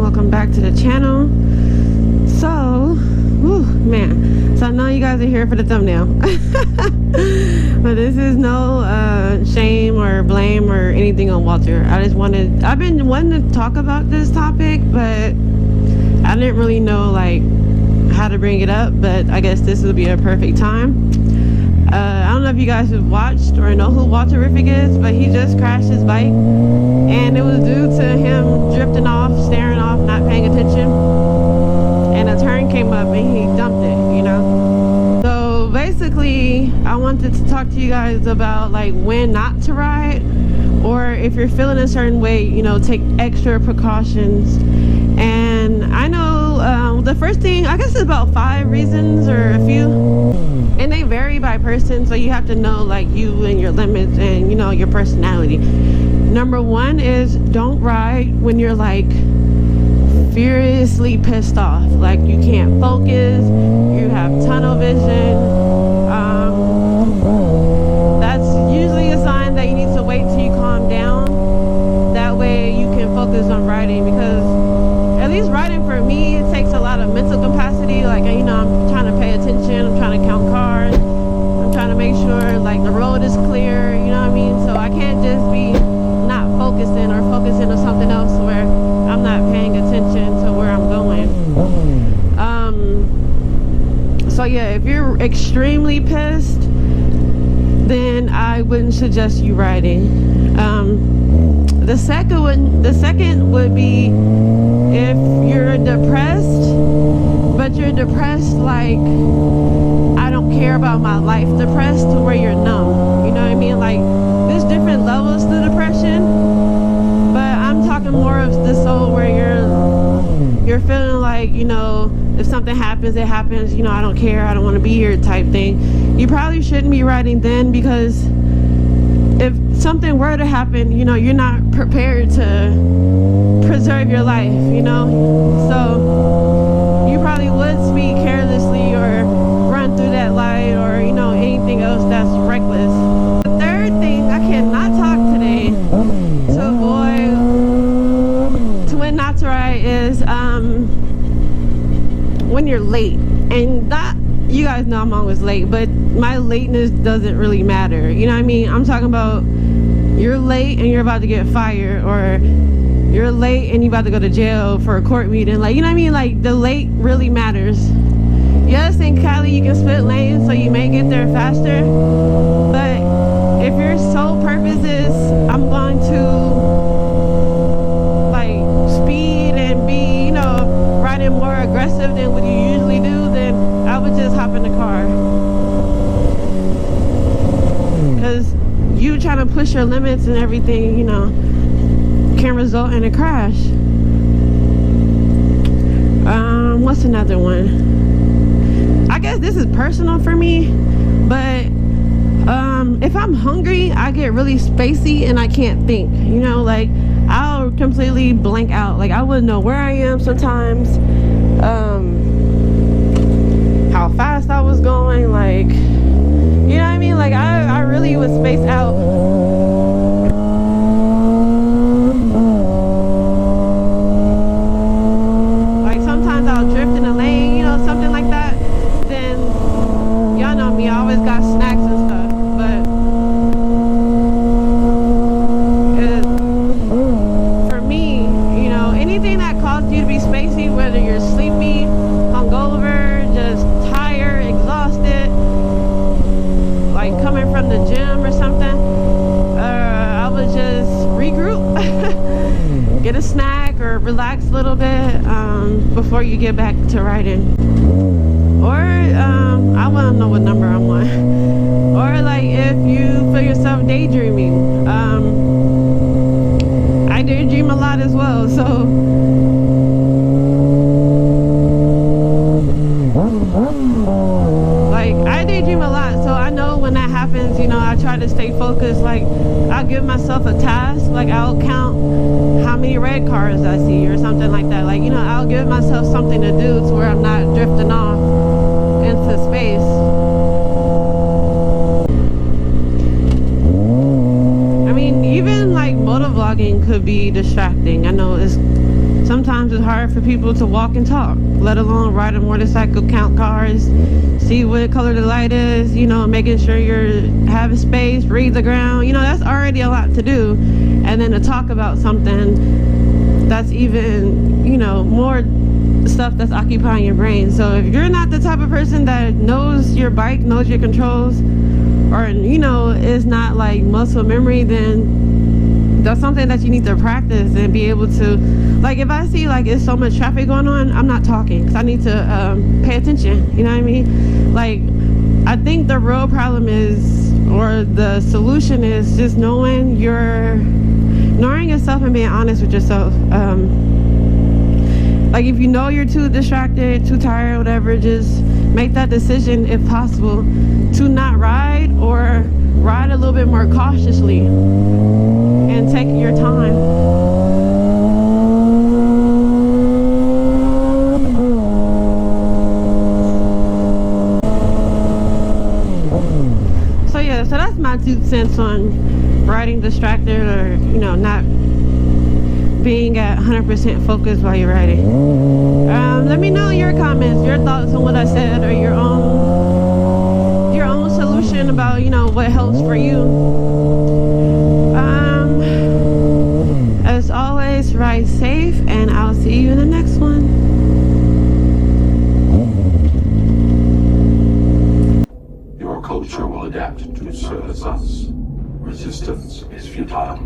welcome back to the channel. So, man, so I know you guys are here for the thumbnail. But this is no shame or blame or anything on Walter. I've been wanting to talk about this topic, but I didn't really know like how to bring it up, but I guess this would be a perfect time. I don't know if you guys have watched or know who Waletrifics is, but he just crashed his bike, and it was due to him drifting off, staring off, not paying attention, and a turn came up and he dumped it, you know. So basically I wanted to talk to you guys about like when not to ride, or if you're feeling a certain way, you know, take extra precautions. And I know the first thing, I guess, is about 5 reasons or a few, and they vary by person, so you have to know like you and your limits and, you know, your personality. Number 1 is don't ride when you're like furiously pissed off, like you can't focus, you have tunnel vision. That's usually a sign that you need to wait till you calm down. That way you can focus on riding, because at least riding for me, it takes a lot of mental capacity. Like, you know, I'm trying to pay attention, I'm trying to count cars, I'm trying to make sure like the road is clear, you know what I mean? So I can't just be not focusing or focusing on something else where I'm not paying attention to where I'm going. So yeah, if you're extremely pissed, then I wouldn't suggest you riding. The second would be if you're depressed, but you're depressed like I don't care about my life depressed, to where you're numb, you know what I mean? Like, there's different levels to depression, but I'm talking more of the soul where you're feeling like, you know, if something happens, it happens, you know, I don't care, I don't want to be here type thing. You probably shouldn't be riding then, because if something were to happen, you know, you're not prepared to preserve your life, you know? So you probably would speed carelessly or run through that light, or, you know, anything else that's reckless. The third thing, I cannot talk today, to avoid to when not to ride, is when you're late. And that, you guys know I'm always late, but my lateness doesn't really matter, you know what I mean? I'm talking about you're late and you're about to get fired, or you're late and you about to go to jail for a court meeting, like, you know what I mean? Like, the late really matters. Yes, in Cali you can split lanes, so you may get there faster, but if your sole purpose is I'm going to like speed and be, you know, riding more aggressive than what you usually do, then I would just hop in the car, because you trying to push your limits and everything, you know, can result in a crash. What's another one? I guess this is personal for me, but if I'm hungry, I get really spacey and I can't think, you know, like I'll completely blank out. Like, I wouldn't know where I am sometimes, how fast I was going, like, you know what I mean? Like, I really would space out. Like, sometimes I'll drift in a lane, you know, something like that. Then, y'all know me, I always got snacks and stuff. But for me, you know, anything that causes you to be spacey, whether you're sleepy, hungover, just tired, exhausted, like coming from the gym or something, I would just regroup, get a snack or relax a little bit before you get back to riding. Or I want to know what number I'm on. Or like if you feel yourself daydreaming, I daydream a lot as well, so like I daydream a lot, so I know when that happens, you know, I try to stay focused. Like, I'll give myself a task, like I'll count how many red cars I see or something like that. Like, you know, I'll give myself something to do to where I'm not drifting off into space. I mean, even like motovlogging could be distracting. I know it's Sometimes it's hard for people to walk and talk, let alone ride a motorcycle, count cars, see what color the light is, you know, making sure you're having space, read the ground. You know, that's already a lot to do. And then to talk about something that's even, you know, more stuff that's occupying your brain. So if you're not the type of person that knows your bike, knows your controls, or, you know, is not like muscle memory, then that's something that you need to practice and be able to, like, if I see like it's so much traffic going on, I'm not talking because I need to pay attention, you know what I mean? Like, I think the real problem is, or the solution is, just knowing yourself and being honest with yourself. Like, if you know you're too distracted, too tired, whatever, just make that decision, if possible, to not ride, or ride a little bit more cautiously and take your time. So yeah, so that's my 2 cents on riding distracted, or, you know, not being at 100% focused while you're riding. Let me know your comments, your thoughts on what I said, or your own solution about, you know, what helps for you. As always, ride safe, and I'll see you in the next one. Your culture will adapt to serve us. Resistance is futile.